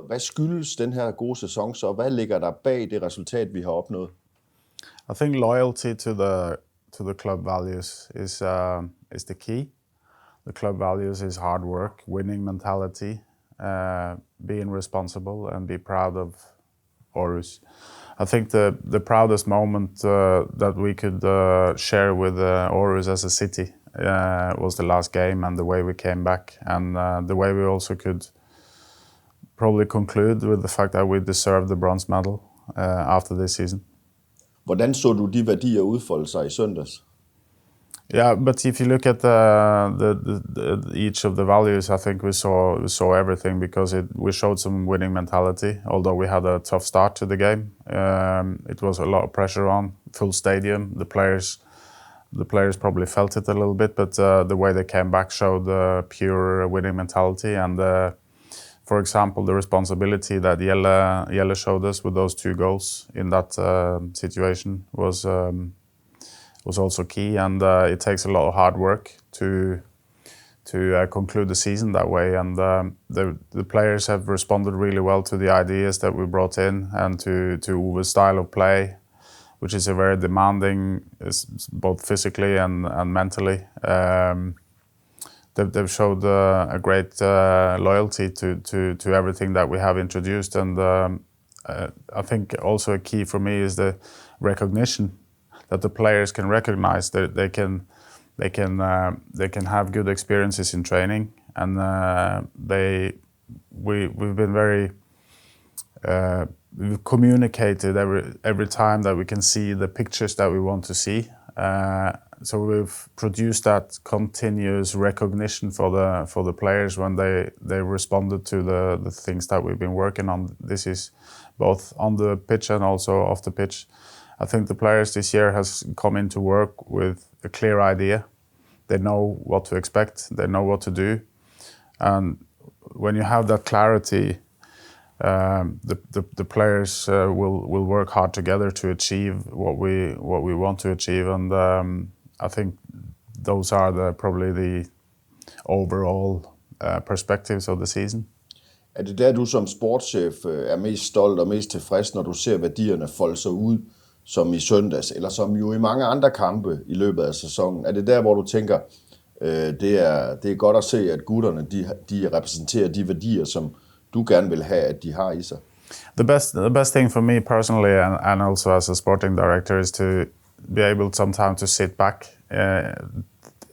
hvad skyldes den her gode sæson så? Hvad ligger der bag det resultat, vi har opnået? I think loyalty to the club values is the key. The club values is hard work, winning mentality, being responsible, and be proud of Aarhus. I think the proudest moment that we could share with Aarhus as a city was the last game and the way we came back, and the way we also could probably conclude with the fact that we deserved the bronze medal after this season. Hvordan så du de værdier udfolde sig i søndags? Yeah, but if you look at each of the values, I think we saw everything, because we showed some winning mentality. Although we had a tough start to the game, it was a lot of pressure on, full stadium. The players probably felt it a little bit, but the way they came back showed pure winning mentality. And for example, the responsibility that Jelle showed us with those 2 goals in that situation was also key, and it takes a lot of hard work to conclude the season that way. And the players have responded really well to the ideas that we brought in, and to Uwe's style of play, which is a very demanding, both physically and mentally. They've showed a great loyalty to everything that we have introduced, and I think also a key for me is the recognition that the players can recognize that they can have good experiences in training, and we've been very we've communicated every time that we can see the pictures that we want to see. So we've produced that continuous recognition for the players when they responded to the things that we've been working on. This is both on the pitch and also off the pitch. I think the players this year has come into work with a clear idea. They know what to expect. They know what to do. And when you have that clarity, the players will work hard together to achieve what we want to achieve. And I think those are probably the overall perspectives of the season. Er det der, du som sportschef er mest stolt og mest tilfreds, når du ser værdierne folde sig ud, som i søndags, eller som jo i mange andre kampe i løbet af sæsonen? Er det der, hvor du tænker, det er godt at se, at gutterne de repræsenterer de værdier, som du gerne vil have, at de har i sig? The best thing for me personally, and also as a sporting director, is to be able sometimes to sit back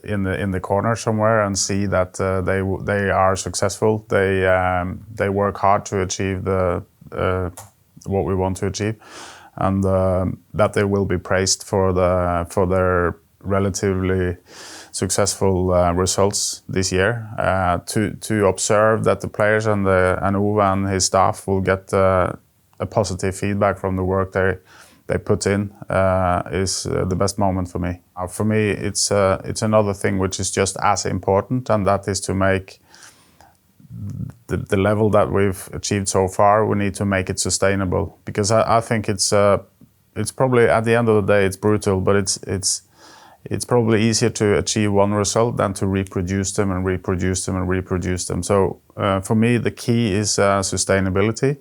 in the corner somewhere and see that they are successful. They work hard to achieve what we want to achieve, and that they will be praised for their relatively successful results this year. To observe that the players and Uwe and his staff will get a positive feedback from the work they put in is the best moment for me. For me, it's another thing which is just as important, and that is to make the level that we've achieved so far. We need to make it sustainable, because I think it's probably, at the end of the day, it's brutal, but it's probably easier to achieve one result than to reproduce them and reproduce them and reproduce them. So for me, the key is sustainability.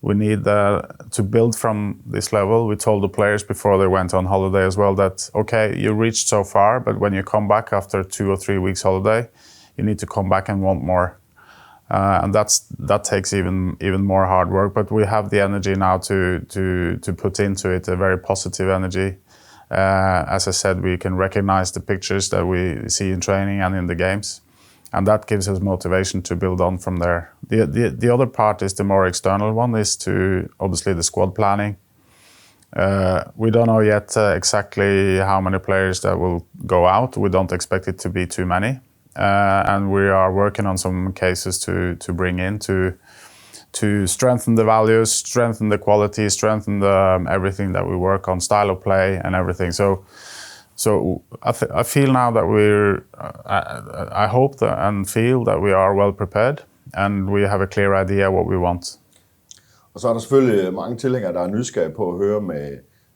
We need to build from this level. We told the players before they went on holiday as well that, okay, you reached so far, but when you come back after 2 or 3 weeks holiday, you need to come back and want more. And that takes even more hard work. But we have the energy now to put into it, a very positive energy. As I said, we can recognize the pictures that we see in training and in the games, and that gives us motivation to build on from there. The other part is the more external one, is to obviously the squad planning. We don't know yet exactly how many players that will go out. We don't expect it to be too many, and we are working on some cases to bring in to strengthen the values, strengthen the quality, strengthen everything that we work on, style of play and everything. So I feel now that I hope and feel that we are well prepared, and we have a clear idea what we want. Og så er der selvfølgelig mange tilhængere, der er nysgerrige på at høre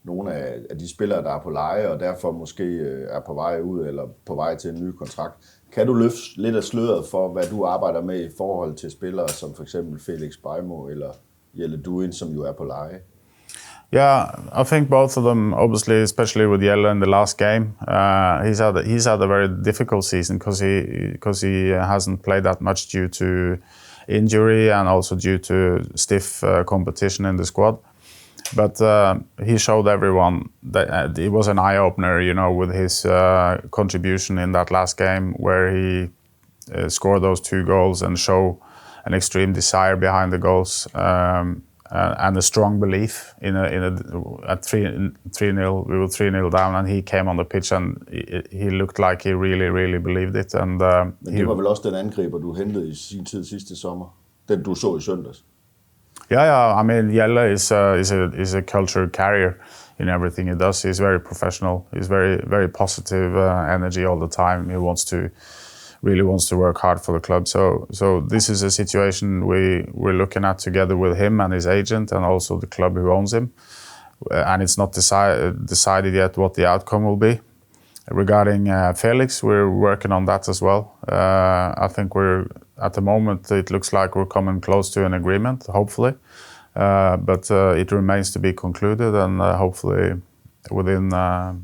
nogle af de spillere, der er på leje, og derfor måske er på vej ud eller på vej til en ny kontrakt. Kan du løfte lidt af sløret for, hvad du arbejder med i forhold til spillere som for eksempel Felix Bejmo eller Jelle Duin, som jo er på leje? Yeah, I think both of them, obviously, especially with Jelle in the last game, he's had a very difficult season because he hasn't played that much due to injury and also due to stiff competition in the squad. But he showed everyone that it was an eye-opener, with his contribution in that last game where he scored those 2 goals and show an extreme desire behind the goals. And a strong belief at 3-0, we were 3-0 down, and he came on the pitch and he looked like he really, really believed it. And men det var vel også den angriber, du hentede i sin tid sidste sommer, den du så i søndags? Yeah. I mean, Jelle is a culture carrier in everything he does. He's very professional. He's very, very positive energy all the time. He really wants to work hard for the club. So this is a situation we're looking at together with him and his agent and also the club who owns him. And it's not decided yet what the outcome will be. Regarding Felix, we're working on that as well. I think at the moment, it looks like we're coming close to an agreement, hopefully. But it remains to be concluded, and hopefully within a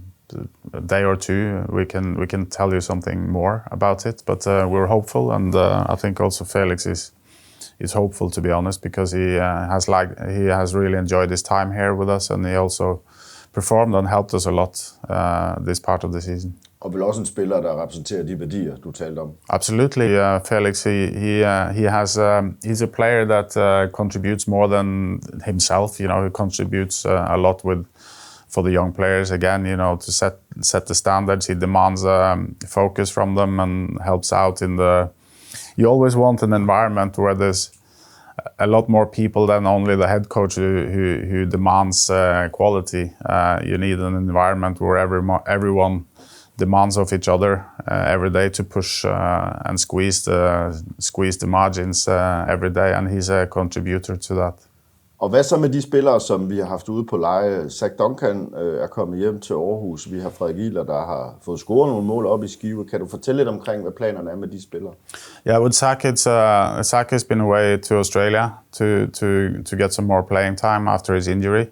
day or 2, we can tell you something more about it. But we're hopeful, and I think also Felix is hopeful, to be honest, because he has really enjoyed his time here with us, and he also performed and helped us a lot this part of the season. Og vel også en spiller, der repræsenterer de værdier, du talte om. Absolutely. Felix, he's a player that contributes more than himself. He contributes a lot for the young players again, to set the standards. He demands focus from them and helps out you always want an environment where there's a lot more people than only the head coach who demands quality. You need an environment where everyone demands of each other every day to push and squeeze the margins every day, and he's a contributor to that. Og hvad så med de spillere, som vi har haft ude på leje? Zach Duncan er kommet hjem til Aarhus. Vi har Frederik Ihler, der har fået scoret nogle mål op i Skive. Kan du fortælle lidt omkring, hvad planerne er med de spillere? Yeah, with Zach, Zach has been away to Australia to get some more playing time after his injury.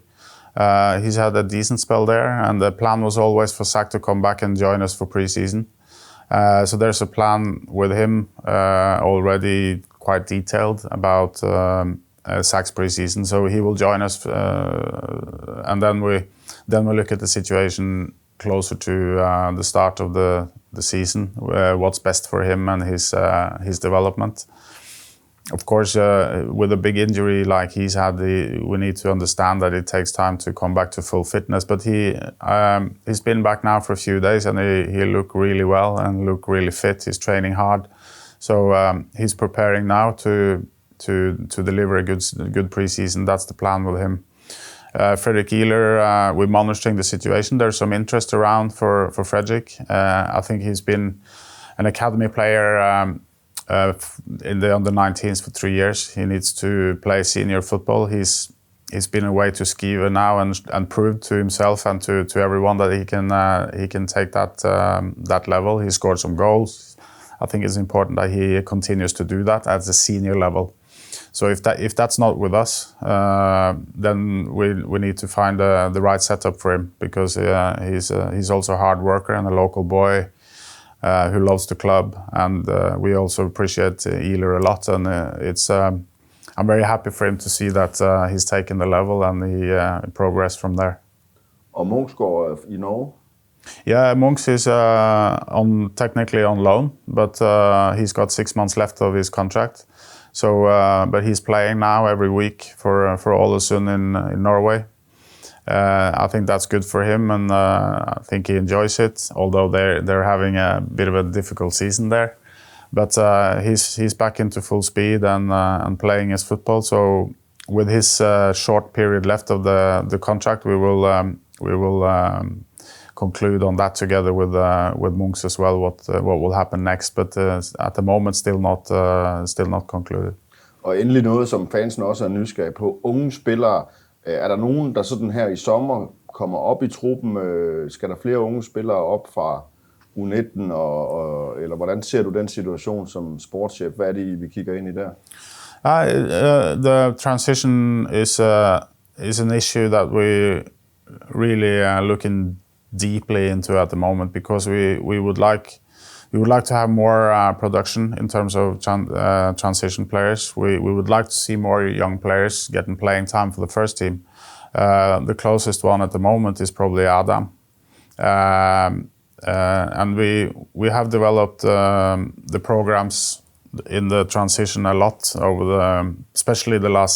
He's had a decent spell there, and the plan was always for Zach to come back and join us for pre-season. So there's a plan with him already quite detailed about Zach's pre-season. So he will join us, and then we look at the situation closer to the start of the season, what's best for him and his development. Of course, with a big injury like he's had, we need to understand that it takes time to come back to full fitness. But he's been back now for a few days, and he looked really well and looked really fit. He's training hard, so he's preparing now to deliver a good preseason. That's the plan with him. Frederik Ihler, we're monitoring the situation. There's some interest around for Fredrik. I think he's been an academy player in the under-19s for 3 years. He needs to play senior football. He's been away to Skive now and proved to himself and to everyone that he can take that level. He scored some goals. I think it's important that he continues to do that at the senior level. So if that's not with us, then we need to find the right setup for him, because he's also a hard worker and a local boy who loves the club, and we also appreciate Ihler a lot, and I'm very happy for him to see that he's taken the level and he progressed from there. Og Munchsgaard, Yeah, Munchs is technically on loan, but he's got 6 months left of his contract. So, but he's playing now every week for Ålesund in Norway. I think that's good for him, and I think he enjoys it. Although they're having a bit of a difficult season there, but he's back into full speed and playing his football. So, with his short period left of the contract, we will conclude on that together with Munchs as well. What will happen next? But at the moment, still not concluded. Og endelig noget, som fansen også er nysgerrige på. Unge spillere Er der nogen, der sådan her i sommer kommer op i truppen? Skal der flere unge spillere op fra U19, eller hvordan ser du den situation som sportschef? Hvad er det, vi kigger ind i der? The transition is an issue that we really are looking deeply into at the moment, because we would like to have more production in terms of transition players. We would like to see more young players getting playing time for the first team. The closest one at the moment is probably Adam. And we have developed the programs in the transition a lot over especially the last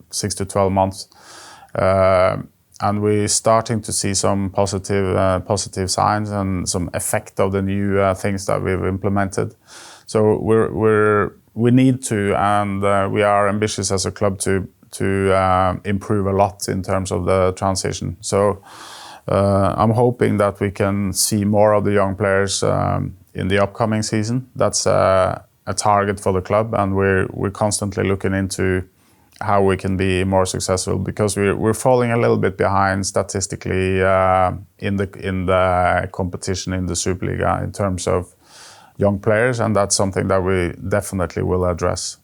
6 to 12 months. And we're starting to see some positive signs and some effect of the new things that we've implemented. So we need to, and we are ambitious as a club to improve a lot in terms of the transition. So I'm hoping that we can see more of the young players in the upcoming season. That's a target for the club, and we're constantly looking into how we can be more successful, because we're falling a little bit behind statistically in the competition in the Superliga in terms of young players, and that's something that we definitely will address.